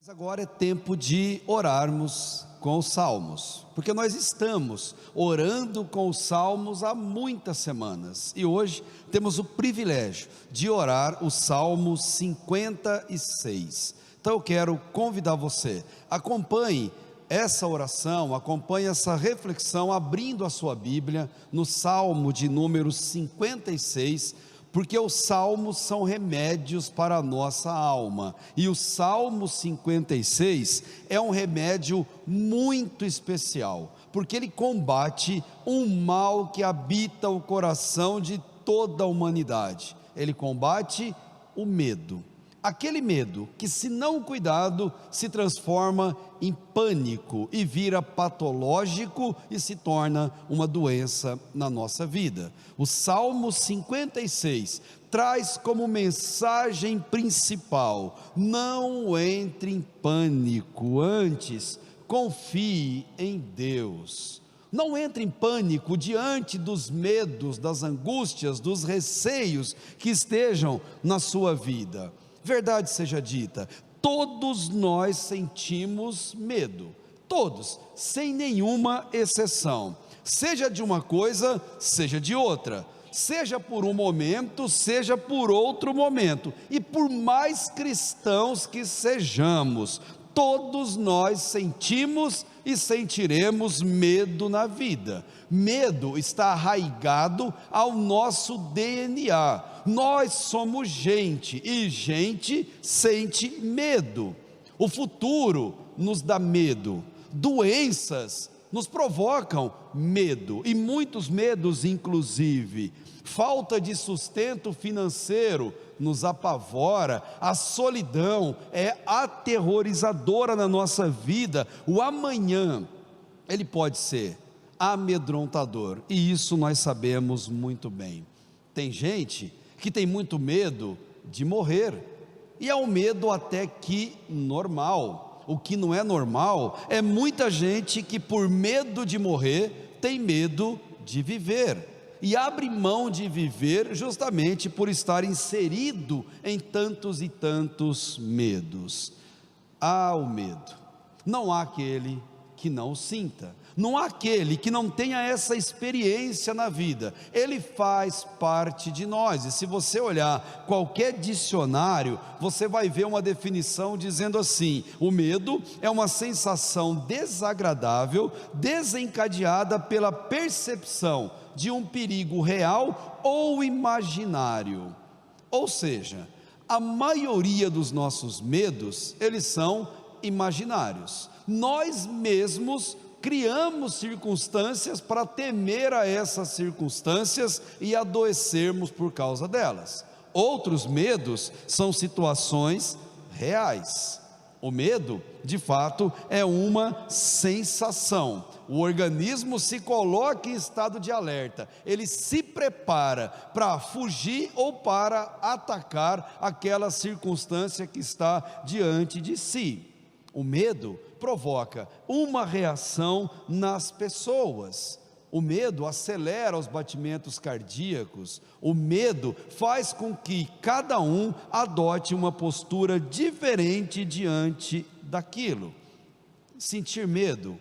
Agora é tempo de orarmos com os salmos, porque nós estamos orando com os salmos há muitas semanas, e hoje temos o privilégio de orar o Salmo 56. Então eu quero convidar você, acompanhe essa oração, acompanhe essa reflexão, abrindo a sua Bíblia, no Salmo de número 56, porque os salmos são remédios para a nossa alma, e o Salmo 56 é um remédio muito especial, porque ele combate um mal que habita o coração de toda a humanidade. Ele combate o medo, aquele medo que, se não cuidado, se transforma em pânico e vira patológico e se torna uma doença na nossa vida. O Salmo 56 traz como mensagem principal: não entre em pânico, antes confie em Deus. Não entre em pânico diante dos medos, das angústias, dos receios que estejam na sua vida. Verdade seja dita, todos nós sentimos medo, todos, sem nenhuma exceção, seja de uma coisa, seja de outra, seja por um momento, seja por outro momento, e por mais cristãos que sejamos, todos nós sentimos e sentiremos medo na vida. Medo está arraigado ao nosso DNA. Nós somos gente, e gente sente medo. O futuro nos dá medo, doenças nos provocam medo, e muitos medos inclusive. Falta de sustento financeiro nos apavora, a solidão é aterrorizadora na nossa vida. O amanhã, ele pode ser amedrontador, e isso nós sabemos muito bem. Tem gente que tem muito medo de morrer, e é um medo até que normal. O que não é normal é muita gente que, por medo de morrer, tem medo de viver, e abre mão de viver justamente por estar inserido em tantos e tantos medos. Há o medo, não há aquele que não o sinta, não há aquele que não tenha essa experiência na vida. Ele faz parte de nós, e se você olhar qualquer dicionário, você vai ver uma definição dizendo assim: o medo é uma sensação desagradável, desencadeada pela percepção de um perigo real ou imaginário. Ou seja, a maioria dos nossos medos, eles são imaginários. Nós mesmos criamos circunstâncias para temer a essas circunstâncias e adoecermos por causa delas. Outros medos são situações reais. O medo, de fato, é uma sensação. O organismo se coloca em estado de alerta, ele se prepara para fugir ou para atacar aquela circunstância que está diante de si. O medo provoca uma reação nas pessoas. O medo acelera os batimentos cardíacos. O medo faz com que cada um adote uma postura diferente diante daquilo. Sentir medo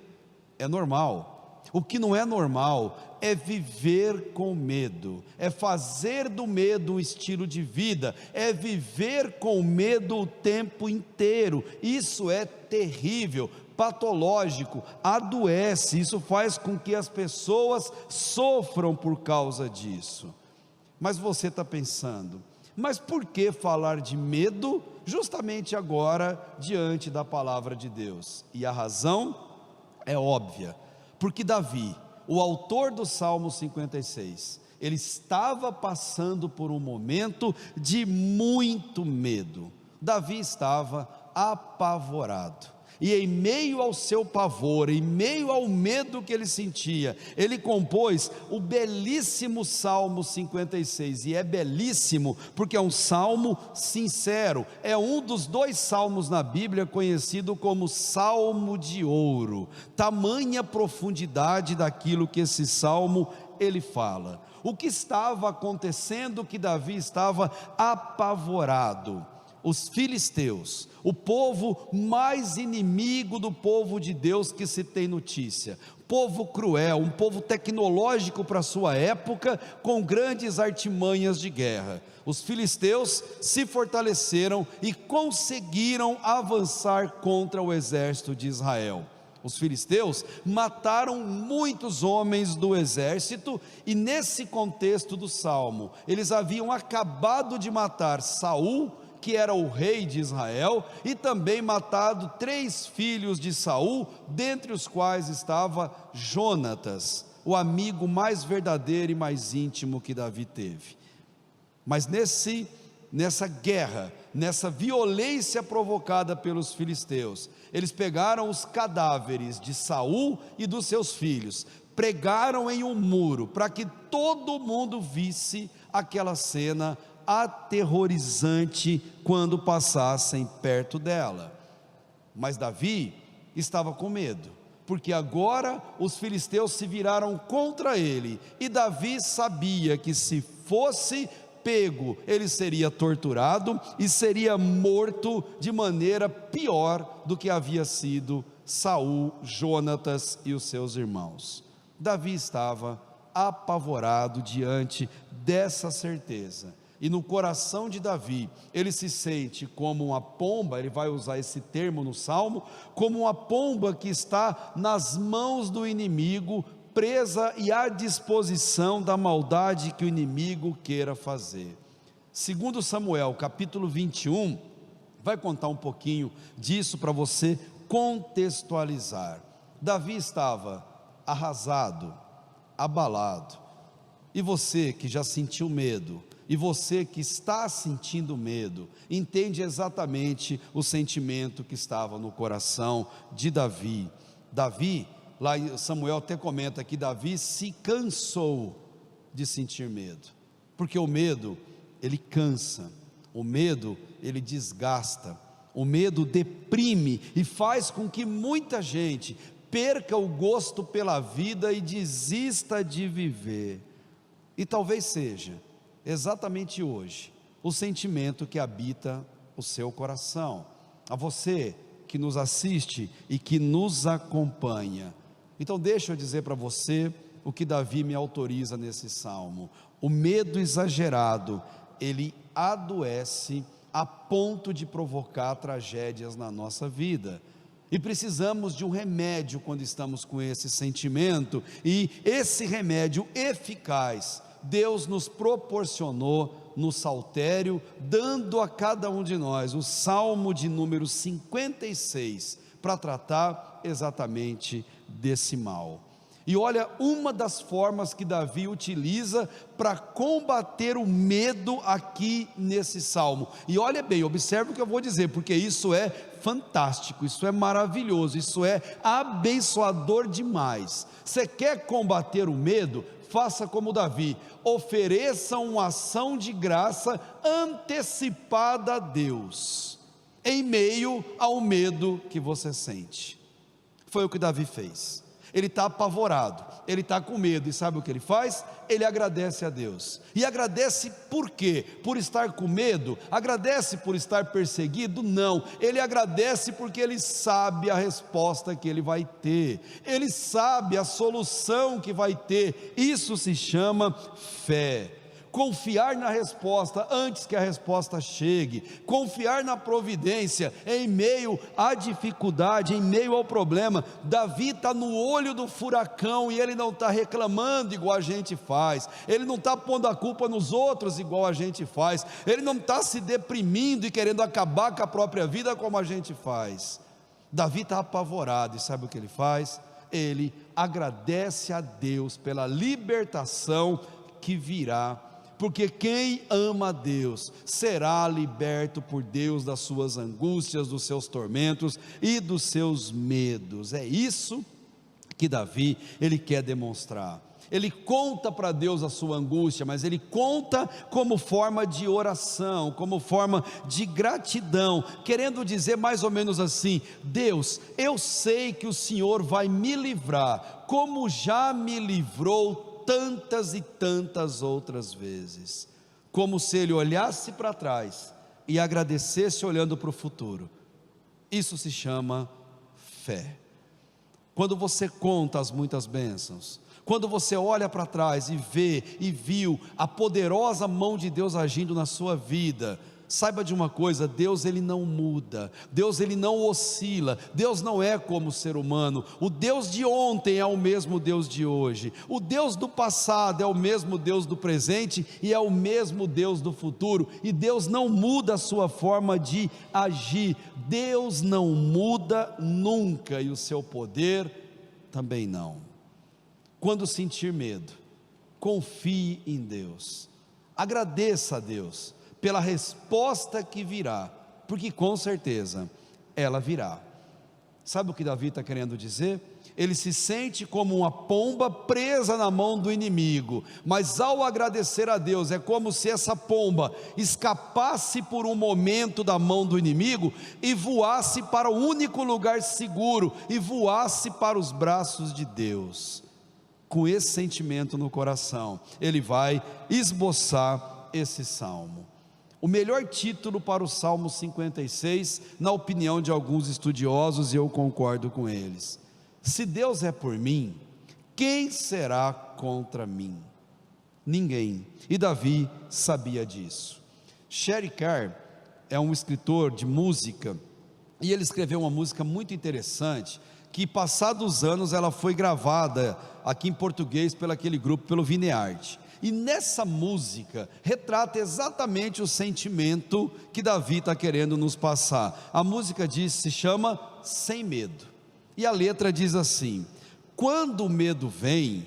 é normal. O que não é normal é viver com medo, é fazer do medo um estilo de vida, é viver com medo o tempo inteiro. Isso é terrível, patológico, adoece. Isso faz com que as pessoas sofram por causa disso. Mas você está pensando, mas por que falar de medo justamente agora, diante da palavra de Deus? E a razão é óbvia, porque Davi, o autor do Salmo 56, ele estava passando por um momento de muito medo. Davi estava apavorado, e em meio ao seu pavor, em meio ao medo que ele sentia, ele compôs o belíssimo Salmo 56, e é belíssimo porque é um salmo sincero, é um dos 2 salmos na Bíblia conhecido como Salmo de Ouro. Tamanha profundidade daquilo que esse salmo ele fala. O que estava acontecendo, que Davi estava apavorado? os filisteus, o povo mais inimigo do povo de Deus que se tem notícia, povo cruel, um povo tecnológico para sua época, com grandes artimanhas de guerra. Os filisteus se fortaleceram e conseguiram avançar contra o exército de Israel. Os filisteus mataram muitos homens do exército, e nesse contexto do salmo, eles haviam acabado de matar Saul, que era o rei de Israel, e também matado 3 filhos de Saul, dentre os quais estava Jonatas, o amigo mais verdadeiro e mais íntimo que Davi teve. Mas nessa guerra, nessa violência provocada pelos filisteus, eles pegaram os cadáveres de Saul e dos seus filhos, pregaram em um muro, para que todo mundo visse aquela cena aterrorizante quando passassem perto dela. Mas Davi estava com medo, porque agora os filisteus se viraram contra ele, e Davi sabia que se fosse pego, ele seria torturado e seria morto de maneira pior do que havia sido Saul, Jonatas e os seus irmãos. Davi estava apavorado diante dessa certeza, e no coração de Davi, ele se sente como uma pomba, ele vai usar esse termo no Salmo, como uma pomba que está nas mãos do inimigo, presa e à disposição da maldade que o inimigo queira fazer. Segundo Samuel, capítulo 21, vai contar um pouquinho disso para você contextualizar. Davi estava arrasado, abalado, e você que já sentiu medo, e você que está sentindo medo, entende exatamente o sentimento que estava no coração de Davi. Davi, lá Samuel até comenta que Davi se cansou de sentir medo, porque o medo, ele cansa, o medo, ele desgasta, o medo deprime e faz com que muita gente perca o gosto pela vida e desista de viver. E talvez seja exatamente hoje o sentimento que habita o seu coração. A você que nos assiste e que nos acompanha, então deixa eu dizer para você o que Davi me autoriza nesse salmo. O medo exagerado, ele adoece a ponto de provocar tragédias na nossa vida, e precisamos de um remédio quando estamos com esse sentimento, e esse remédio eficaz Deus nos proporcionou no saltério, dando a cada um de nós o salmo de número 56, para tratar exatamente desse mal. E olha, uma das formas que Davi utiliza para combater o medo aqui nesse salmo, e olha bem, observe o que eu vou dizer, porque isso é fantástico, isso é maravilhoso, isso é abençoador demais. Você quer combater o medo? Faça como Davi, ofereça uma ação de graça antecipada a Deus, em meio ao medo que você sente. Foi o que Davi fez. Ele está apavorado, ele está com medo, e sabe o que ele faz? Ele agradece a Deus. E agradece por quê? Por estar com medo? Agradece por estar perseguido? Não, ele agradece porque ele sabe a resposta que ele vai ter, ele sabe a solução que vai ter. Isso se chama fé. Confiar na resposta antes que a resposta chegue, confiar na providência em meio à dificuldade, em meio ao problema. Davi está no olho do furacão e ele não está reclamando igual a gente faz, ele não está pondo a culpa nos outros igual a gente faz, ele não está se deprimindo e querendo acabar com a própria vida como a gente faz. Davi está apavorado, e sabe o que ele faz? Ele agradece a Deus pela libertação que virá, porque quem ama a Deus será liberto por Deus das suas angústias, dos seus tormentos e dos seus medos. É isso que Davi, ele quer demonstrar. Ele conta para Deus a sua angústia, mas ele conta como forma de oração, como forma de gratidão, querendo dizer mais ou menos assim: Deus, eu sei que o Senhor vai me livrar, como já me livrou tantas e tantas outras vezes. Como se ele olhasse para trás e agradecesse olhando para o futuro. Isso se chama fé. Quando você conta as muitas bênçãos, quando você olha para trás e vê e viu a poderosa mão de Deus agindo na sua vida, saiba de uma coisa: Deus, ele não muda, Deus, ele não oscila, Deus não é como o ser humano. O Deus de ontem é o mesmo Deus de hoje, o Deus do passado é o mesmo Deus do presente e é o mesmo Deus do futuro, e Deus não muda a sua forma de agir. Deus não muda nunca, e o seu poder também não. Quando sentir medo, confie em Deus, agradeça a Deus pela resposta que virá, porque com certeza ela virá. Sabe o que Davi está querendo dizer? Ele se sente como uma pomba presa na mão do inimigo, mas ao agradecer a Deus, é como se essa pomba escapasse por um momento da mão do inimigo e voasse para o único lugar seguro, e voasse para os braços de Deus. Com esse sentimento no coração, ele vai esboçar esse salmo. O melhor título para o Salmo 56, na opinião de alguns estudiosos, e eu concordo com eles: se Deus é por mim, quem será contra mim? Ninguém. E Davi sabia disso. Sherry Carr é um escritor de música, e ele escreveu uma música muito interessante, que passados anos ela foi gravada aqui em português pelo aquele grupo, pelo Vinearte. E nessa música retrata exatamente o sentimento que Davi está querendo nos passar. A música se chama Sem Medo, e a letra diz assim: quando o medo vem,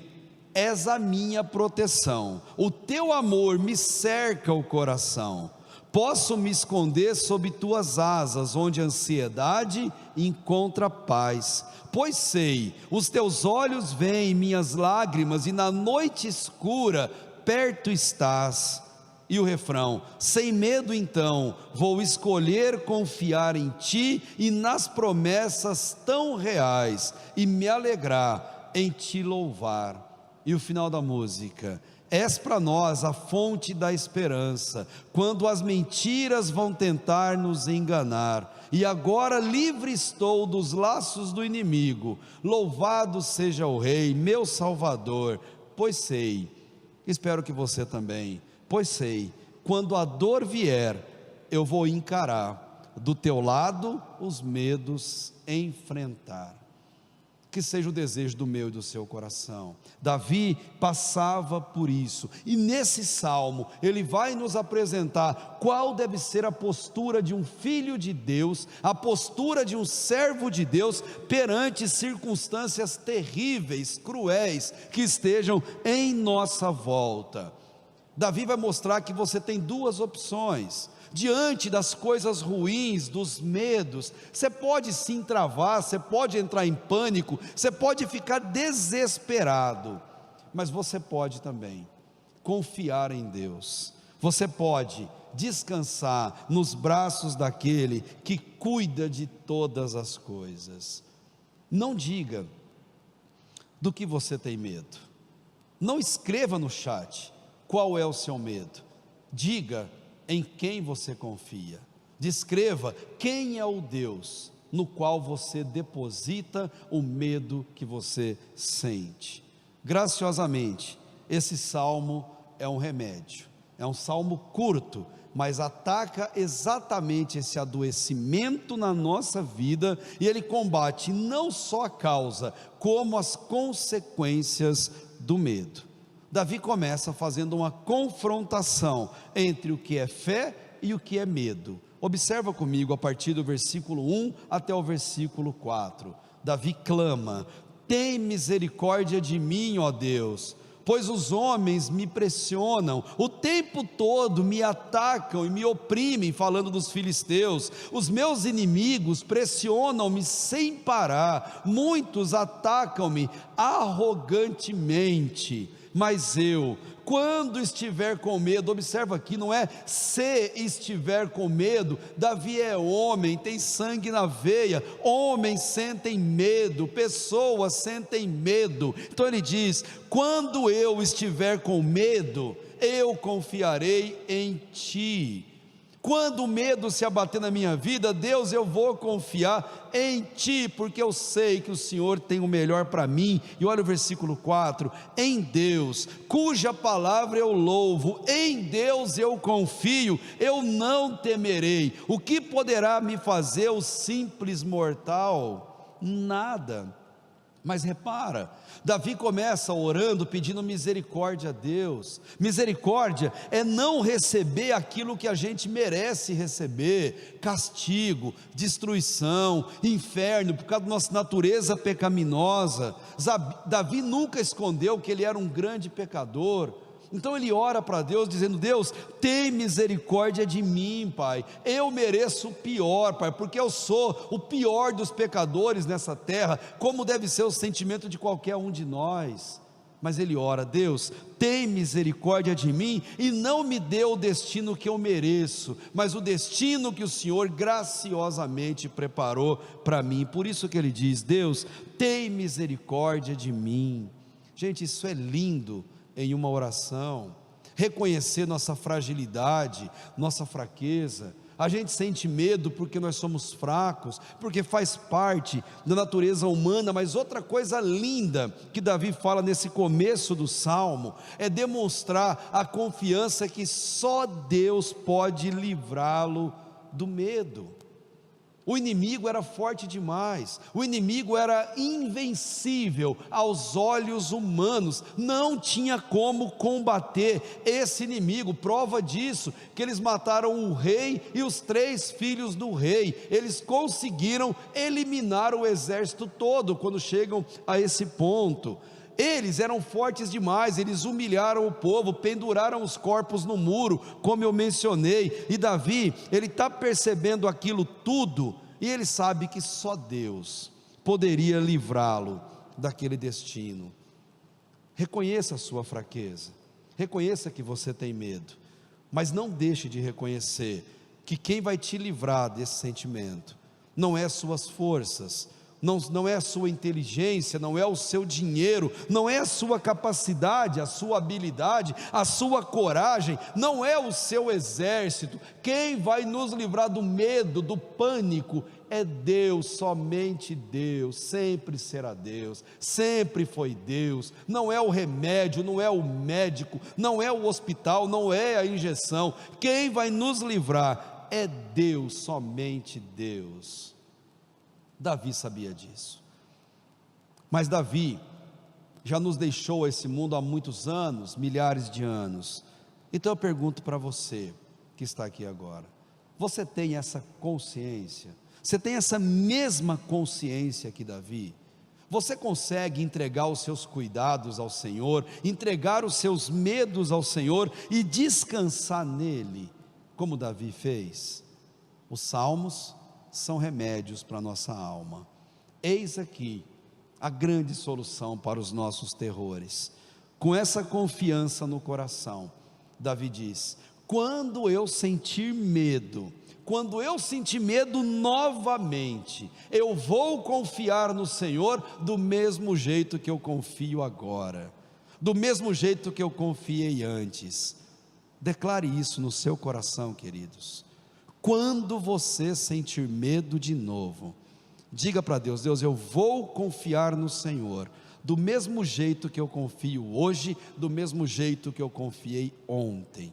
és a minha proteção, o teu amor me cerca o coração, posso me esconder sob tuas asas, onde a ansiedade encontra paz, pois sei, os teus olhos veem minhas lágrimas, e na noite escura perto estás. E o refrão: sem medo então, vou escolher confiar em ti e nas promessas tão reais, e me alegrar em te louvar. E o final da música: és para nós a fonte da esperança, quando as mentiras vão tentar nos enganar, e agora livre estou dos laços do inimigo, louvado seja o Rei, meu Salvador, pois sei, espero que você também, pois sei, quando a dor vier, eu vou encarar, do teu lado os medos enfrentar. Que seja o desejo do meu e do seu coração. Davi passava por isso, e nesse salmo ele vai nos apresentar qual deve ser a postura de um filho de Deus, a postura de um servo de Deus perante circunstâncias terríveis, cruéis, que estejam em nossa volta. Davi vai mostrar que você tem duas opções. Diante das coisas ruins, dos medos, você pode se travar, você pode entrar em pânico, você pode ficar desesperado, mas você pode também confiar em Deus, você pode descansar nos braços daquele que cuida de todas as coisas. Não diga do que você tem medo, não escreva no chat qual é o seu medo, diga em quem você confia, descreva quem é o Deus no qual você deposita o medo que você sente. Graciosamente, esse salmo é um remédio, é um salmo curto, mas ataca exatamente esse adoecimento na nossa vida, e ele combate não só a causa, como as consequências do medo. Davi começa fazendo uma confrontação entre o que é fé e o que é medo. Observa comigo a partir do versículo 1 até o versículo 4. Davi clama: tem misericórdia de mim, ó Deus, pois os homens me pressionam, o tempo todo me atacam e me oprimem, falando dos filisteus. Os meus inimigos pressionam-me sem parar, muitos atacam-me arrogantemente. Mas eu, quando estiver com medo, observa aqui, não é se estiver com medo. Davi é homem, tem sangue na veia, homens sentem medo, pessoas sentem medo. Então ele diz: quando eu estiver com medo, eu confiarei em ti. Quando o medo se abater na minha vida, Deus, eu vou confiar em Ti, porque eu sei que o Senhor tem o melhor para mim. E olha o versículo 4: em Deus, cuja palavra eu louvo, em Deus eu confio, eu não temerei. O que poderá me fazer o simples mortal? Nada. Mas repara, Davi começa orando, pedindo misericórdia a Deus. Misericórdia é não receber aquilo que a gente merece receber: castigo, destruição, inferno, por causa da nossa natureza pecaminosa. Davi nunca escondeu que ele era um grande pecador. Então ele ora para Deus dizendo: Deus, tem misericórdia de mim, Pai, eu mereço o pior, Pai, porque eu sou o pior dos pecadores nessa terra, como deve ser o sentimento de qualquer um de nós. Mas ele ora: Deus, tem misericórdia de mim e não me dê o destino que eu mereço, mas o destino que o Senhor graciosamente preparou para mim. Por isso que ele diz: Deus, tem misericórdia de mim. Gente, isso é lindo em uma oração, reconhecer nossa fragilidade, nossa fraqueza. A gente sente medo porque nós somos fracos, porque faz parte da natureza humana. Mas outra coisa linda que Davi fala nesse começo do Salmo, é demonstrar a confiança que só Deus pode livrá-lo do medo. O inimigo era forte demais, o inimigo era invencível aos olhos humanos, não tinha como combater esse inimigo. Prova disso, que eles mataram o rei e os 3 filhos do rei. Eles conseguiram eliminar o exército todo quando chegam a esse ponto. Eles eram fortes demais, eles humilharam o povo, penduraram os corpos no muro, como eu mencionei. E Davi, ele está percebendo aquilo tudo, e ele sabe que só Deus poderia livrá-lo daquele destino. Reconheça a sua fraqueza, reconheça que você tem medo, mas não deixe de reconhecer que quem vai te livrar desse sentimento não é suas forças, não é a sua inteligência, não é o seu dinheiro, não é a sua capacidade, a sua habilidade, a sua coragem, não é o seu exército. Quem vai nos livrar do medo, do pânico, é Deus, somente Deus. Sempre será Deus, sempre foi Deus. Não é o remédio, não é o médico, não é o hospital, não é a injeção. Quem vai nos livrar é Deus, somente Deus. Davi sabia disso, mas Davi já nos deixou esse mundo há muitos anos, milhares de anos. Então eu pergunto para você que está aqui agora: você tem essa consciência? Você tem essa mesma consciência que Davi? Você consegue entregar os seus cuidados ao Senhor, entregar os seus medos ao Senhor e descansar nele, como Davi fez? Os salmos são remédios para a nossa alma. Eis aqui a grande solução para os nossos terrores. Com essa confiança no coração, Davi diz: quando eu sentir medo, quando eu sentir medo novamente, eu vou confiar no Senhor do mesmo jeito que eu confio agora, do mesmo jeito que eu confiei antes. Declare isso no seu coração, queridos. Quando você sentir medo de novo, diga para Deus: Deus, eu vou confiar no Senhor, do mesmo jeito que eu confio hoje, do mesmo jeito que eu confiei ontem.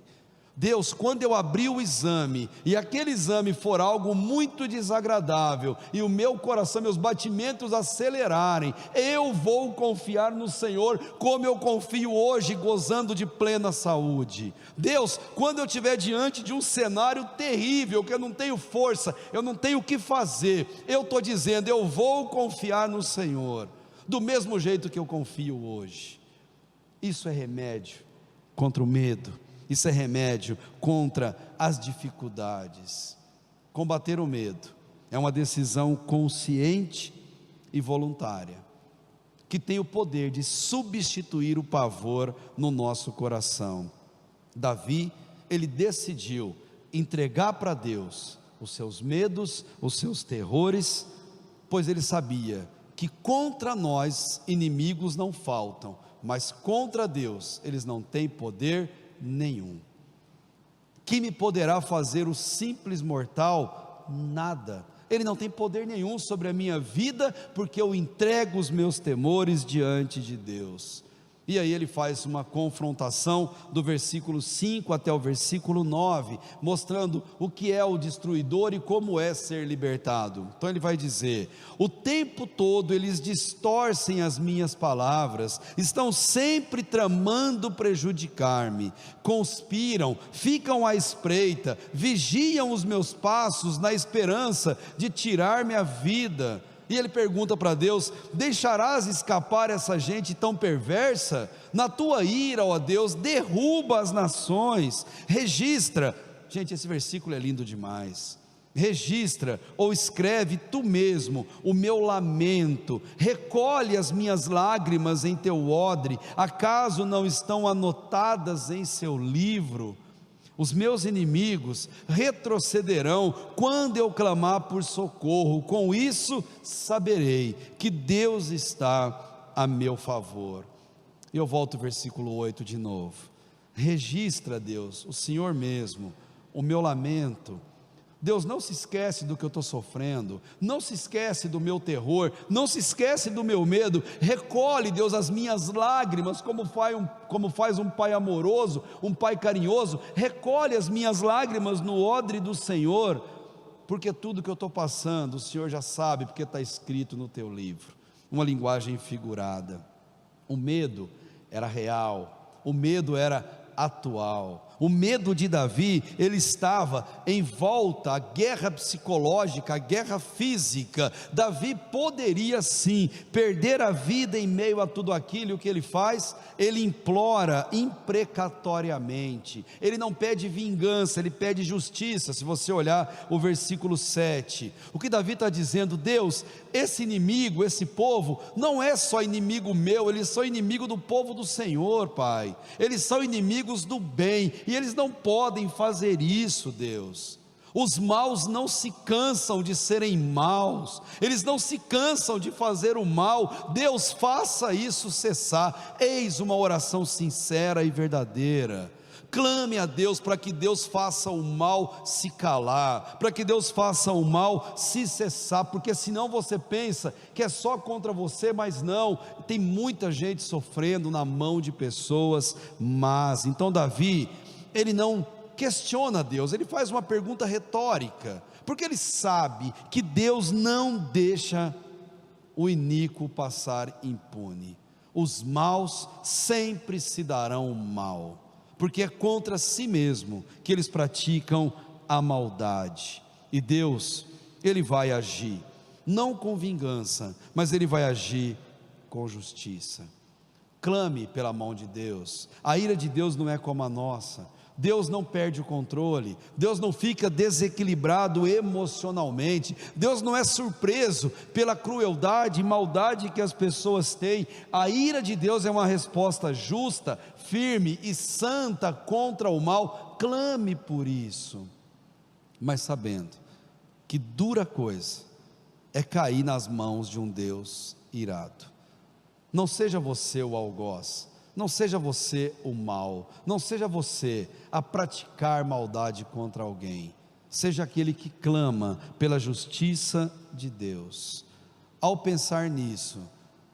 Deus, quando eu abrir o exame, e aquele exame for algo muito desagradável, e o meu coração, meus batimentos acelerarem, eu vou confiar no Senhor, como eu confio hoje, gozando de plena saúde. Deus, quando eu estiver diante de um cenário terrível, que eu não tenho força, eu não tenho o que fazer, eu estou dizendo: eu vou confiar no Senhor, do mesmo jeito que eu confio hoje. Isso é remédio contra o medo. Isso é remédio contra as dificuldades. Combater o medo é uma decisão consciente e voluntária, que tem o poder de substituir o pavor no nosso coração. Davi, ele decidiu entregar para Deus os seus medos, os seus terrores, pois ele sabia que contra nós inimigos não faltam, mas contra Deus eles não têm poder nenhum. Que me poderá fazer o simples mortal? Nada. Ele não tem poder nenhum sobre a minha vida, porque eu entrego os meus temores diante de Deus. E aí ele faz uma confrontação do versículo 5 até o versículo 9, mostrando o que é o destruidor e como é ser libertado. Então ele vai dizer: o tempo todo eles distorcem as minhas palavras, estão sempre tramando prejudicar-me, conspiram, ficam à espreita, vigiam os meus passos na esperança de tirar-me a vida. E ele pergunta para Deus: deixarás escapar essa gente tão perversa? Na tua ira, ó Deus, derruba as nações. Registra, gente, esse versículo é lindo demais. Registra ou escreve tu mesmo o meu lamento, recolhe as minhas lágrimas em teu odre, acaso não estão anotadas em seu livro? Os meus inimigos retrocederão quando eu clamar por socorro, com isso saberei que Deus está a meu favor. Eu volto ao versículo 8 de novo. Registra, Deus, o Senhor mesmo, o meu lamento. Deus, não se esquece do que eu estou sofrendo, não se esquece do meu terror, não se esquece do meu medo. Recolhe, Deus, as minhas lágrimas, como faz um pai amoroso, um pai carinhoso. Recolhe as minhas lágrimas no odre do Senhor, porque tudo que eu estou passando, o Senhor já sabe, porque está escrito no teu livro. Uma linguagem figurada. O medo era real, o medo era atual. O medo de Davi, ele estava em volta à guerra psicológica, à guerra física. Davi poderia sim perder a vida em meio a tudo aquilo. E o que ele faz? Ele implora imprecatoriamente, ele não pede vingança, ele pede justiça. Se você olhar o versículo 7, o que Davi está dizendo: Deus, esse inimigo, esse povo, não é só inimigo meu, eles são inimigo do povo do Senhor, Pai, eles são inimigos do bem, e eles não podem fazer isso, Deus. Os maus não se cansam de serem maus, eles não se cansam de fazer o mal. Deus, faça isso cessar. Eis uma oração sincera e verdadeira. Clame a Deus para que Deus faça o mal se calar, para que Deus faça o mal se cessar, porque senão você pensa que é só contra você, mas não, tem muita gente sofrendo na mão de pessoas más. Então Davi, ele não questiona Deus, ele faz uma pergunta retórica, porque ele sabe que Deus não deixa o iníquo passar impune. Os maus sempre se darão mal, porque é contra si mesmo que eles praticam a maldade. E Deus, ele vai agir, não com vingança, mas ele vai agir com justiça. Clame pela mão de Deus. A ira de Deus não é como a nossa. Deus não perde o controle, Deus não fica desequilibrado emocionalmente, Deus não é surpreso pela crueldade e maldade que as pessoas têm. A ira de Deus é uma resposta justa, firme e santa contra o mal. Clame por isso, mas sabendo que dura coisa é cair nas mãos de um Deus irado. Não seja você o algoz, não seja você o mal, não seja você a praticar maldade contra alguém, seja aquele que clama pela justiça de Deus. Ao pensar nisso,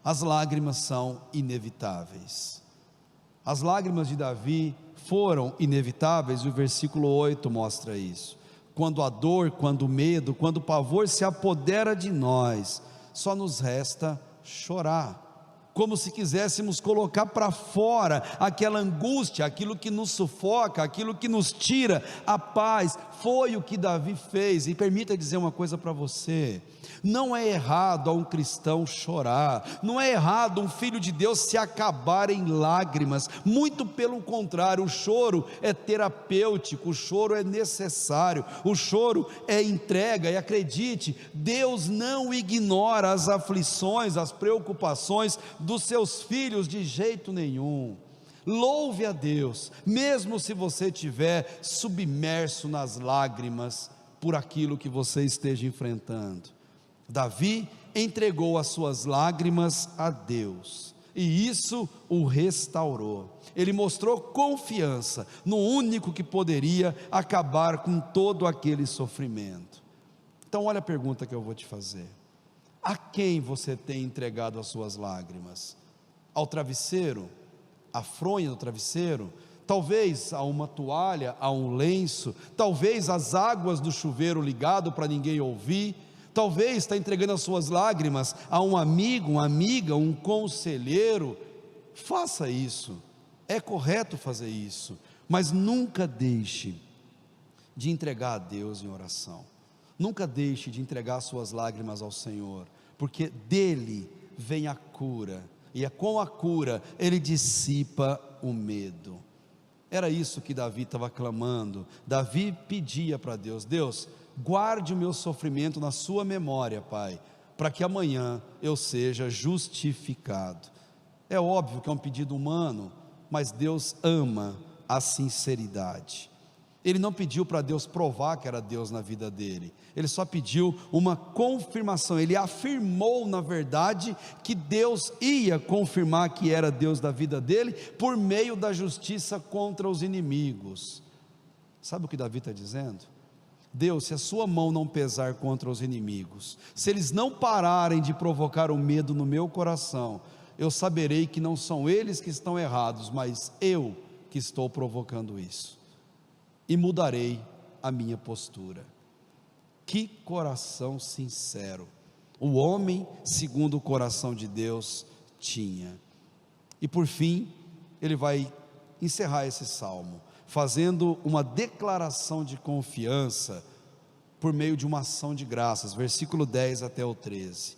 as lágrimas são inevitáveis. As lágrimas de Davi foram inevitáveis, e o versículo 8 mostra isso. Quando a dor, quando o medo, quando o pavor se apodera de nós, só nos resta chorar, como se quiséssemos colocar para fora aquela angústia, aquilo que nos sufoca, aquilo que nos tira a paz. Foi o que Davi fez. E permita dizer uma coisa para você: não é errado a um cristão chorar, não é errado um filho de Deus se acabar em lágrimas, muito pelo contrário, o choro é terapêutico, o choro é necessário, o choro é entrega. E acredite, Deus não ignora as aflições, as preocupações dos seus filhos de jeito nenhum. Louve a Deus, mesmo se você estiver submerso nas lágrimas por aquilo que você esteja enfrentando. Davi entregou as suas lágrimas a Deus, e isso o restaurou. Ele mostrou confiança no único que poderia acabar com todo aquele sofrimento. Então olha a pergunta que eu vou te fazer: a quem você tem entregado as suas lágrimas? Ao travesseiro? À fronha do travesseiro? Talvez a uma toalha, a um lenço, talvez às águas do chuveiro ligado para ninguém ouvir, talvez está entregando as suas lágrimas a um amigo, uma amiga, um conselheiro. Faça isso, é correto fazer isso, mas nunca deixe de entregar a Deus em oração, nunca deixe de entregar as suas lágrimas ao Senhor, porque dele vem a cura, e é com a cura ele dissipa o medo. Era isso que Davi estava clamando. Davi pedia para Deus: Deus, guarde o meu sofrimento na sua memória, Pai, para que amanhã eu seja justificado. É óbvio que é um pedido humano, mas Deus ama a sinceridade. Ele não pediu para Deus provar que era Deus na vida dele, ele só pediu uma confirmação. Ele afirmou, na verdade, que Deus ia confirmar que era Deus da vida dele, por meio da justiça contra os inimigos. Sabe o que Davi está dizendo? Deus, se a sua mão não pesar contra os inimigos, se eles não pararem de provocar o medo no meu coração, eu saberei que não são eles que estão errados, mas eu que estou provocando isso, e mudarei a minha postura. Que coração sincero o homem segundo o coração de Deus tinha. E por fim, ele vai encerrar esse salmo fazendo uma declaração de confiança por meio de uma ação de graças, versículo 10 até o 13.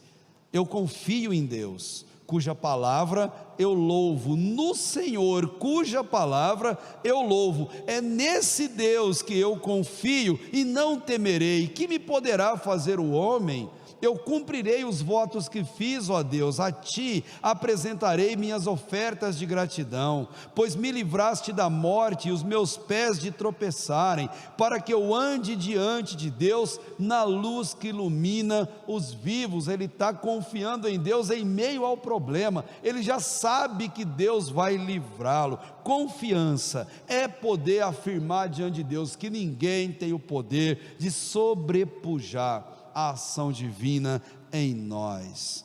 Eu confio em Deus, cuja palavra eu louvo, no Senhor, cuja palavra eu louvo. É nesse Deus que eu confio e não temerei. Que me poderá fazer o homem? Eu cumprirei os votos que fiz, ó Deus, a ti apresentarei minhas ofertas de gratidão, pois me livraste da morte e os meus pés de tropeçarem, para que eu ande diante de Deus na luz que ilumina os vivos. Ele está confiando em Deus em meio ao problema, ele já sabe que Deus vai livrá-lo. Confiança é poder afirmar diante de Deus que ninguém tem o poder de sobrepujar a ação divina em nós.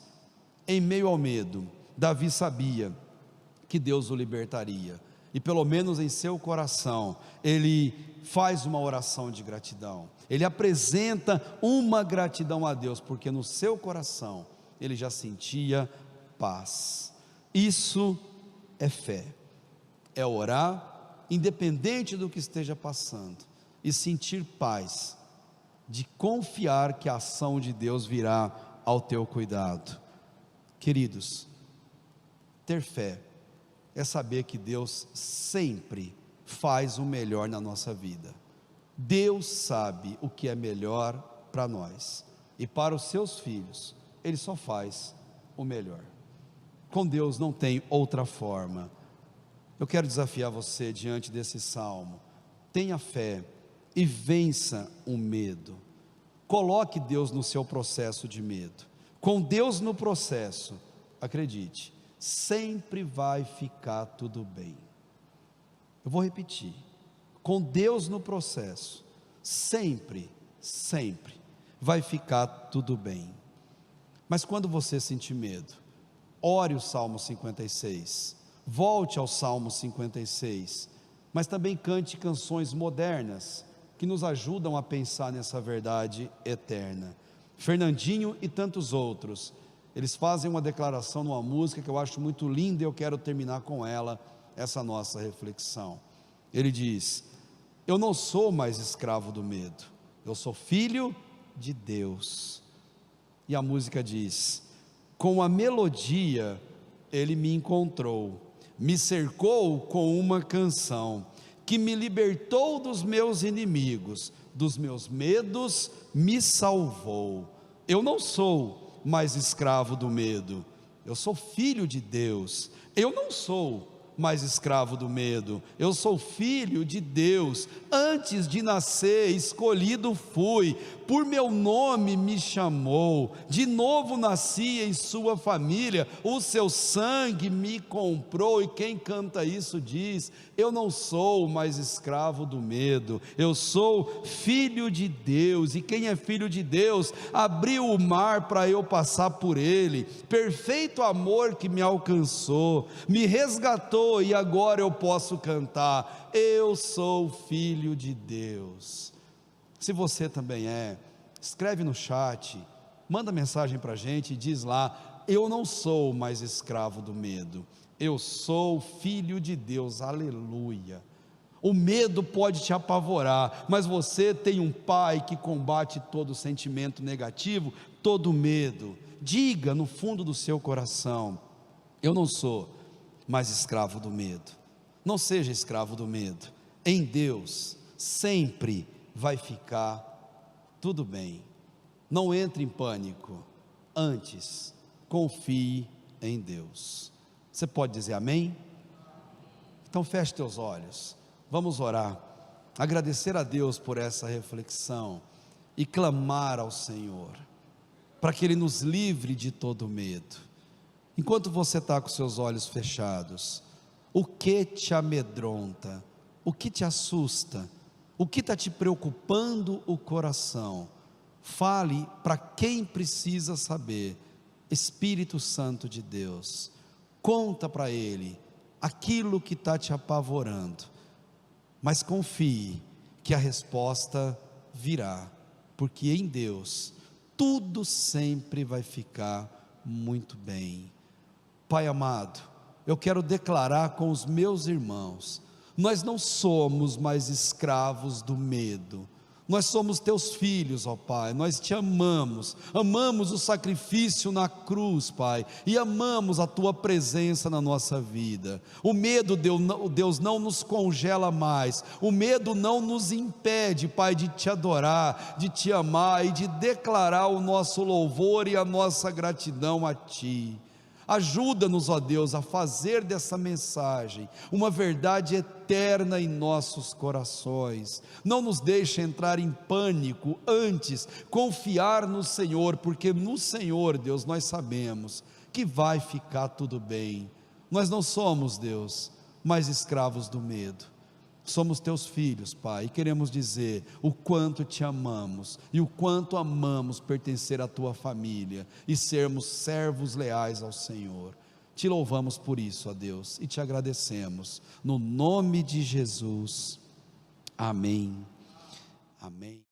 Em meio ao medo, Davi sabia que Deus o libertaria, e pelo menos em seu coração, ele faz uma oração de gratidão, ele apresenta uma gratidão a Deus, porque no seu coração, ele já sentia paz. Isso é fé, é orar, independente do que esteja passando, e sentir paz, de confiar que a ação de Deus virá ao teu cuidado. Queridos, ter fé é saber que Deus sempre faz o melhor na nossa vida. Deus sabe o que é melhor para nós, e para os seus filhos, Ele só faz o melhor. Com Deus não tem outra forma. Eu quero desafiar você diante desse salmo: tenha fé e vença o medo. Coloque Deus no seu processo de medo. Com Deus no processo, acredite, sempre vai ficar tudo bem. Eu vou repetir: com Deus no processo, sempre vai ficar tudo bem. Mas quando você sentir medo, ore o Salmo 56, volte ao Salmo 56, mas também cante canções modernas, que nos ajudam a pensar nessa verdade eterna. Fernandinho e tantos outros, eles fazem uma declaração numa música que eu acho muito linda, e eu quero terminar com ela, essa nossa reflexão. Ele diz: eu não sou mais escravo do medo, eu sou filho de Deus. E a música diz: com a melodia ele me encontrou, me cercou com uma canção, que me libertou dos meus inimigos, dos meus medos me salvou. Eu não sou mais escravo do medo, eu sou filho de Deus. Eu não sou mais escravo do medo. Eu sou filho de Deus, antes de nascer, escolhido fui, por meu nome me chamou, de novo nasci em sua família, o seu sangue me comprou. E quem canta isso diz: eu não sou mais escravo do medo, eu sou filho de Deus. E quem é filho de Deus, abriu o mar para eu passar por ele, perfeito amor que me alcançou, me resgatou, e agora eu posso cantar: eu sou filho de Deus. Se você também escreve no chat, manda mensagem para a gente e diz lá: eu não sou mais escravo do medo, eu sou filho de Deus. Aleluia. O medo pode te apavorar, mas você tem um Pai que combate todo sentimento negativo, todo medo. Diga no fundo do seu coração: eu não sou mais escravo do medo. Não seja escravo do medo. Em Deus sempre vai ficar tudo bem. Não entre em pânico, antes confie em Deus. Você pode dizer amém? Então feche teus olhos, vamos orar, agradecer a Deus por essa reflexão e clamar ao Senhor para que Ele nos livre de todo medo. Enquanto você está com seus olhos fechados, o que te amedronta? O que te assusta? O que está te preocupando o coração? Fale para quem precisa saber. Espírito Santo de Deus, conta para Ele aquilo que está te apavorando, mas confie que a resposta virá, porque em Deus tudo sempre vai ficar muito bem. Pai amado, eu quero declarar com os meus irmãos: nós não somos mais escravos do medo, nós somos teus filhos, ó Pai. Nós te amamos, amamos o sacrifício na cruz, Pai, e amamos a tua presença na nossa vida. O medo, Deus, não nos congela mais, o medo não nos impede, Pai, de te adorar, de te amar e de declarar o nosso louvor e a nossa gratidão a ti. Ajuda-nos, ó Deus, a fazer dessa mensagem uma verdade eterna em nossos corações. Não nos deixe entrar em pânico, antes confiar no Senhor, porque no Senhor, Deus, nós sabemos que vai ficar tudo bem. Nós não somos, Deus, mais escravos do medo. Somos teus filhos, Pai, e queremos dizer o quanto te amamos e o quanto amamos pertencer à tua família e sermos servos leais ao Senhor. Te louvamos por isso, ó Deus, e te agradecemos no nome de Jesus. Amém. Amém.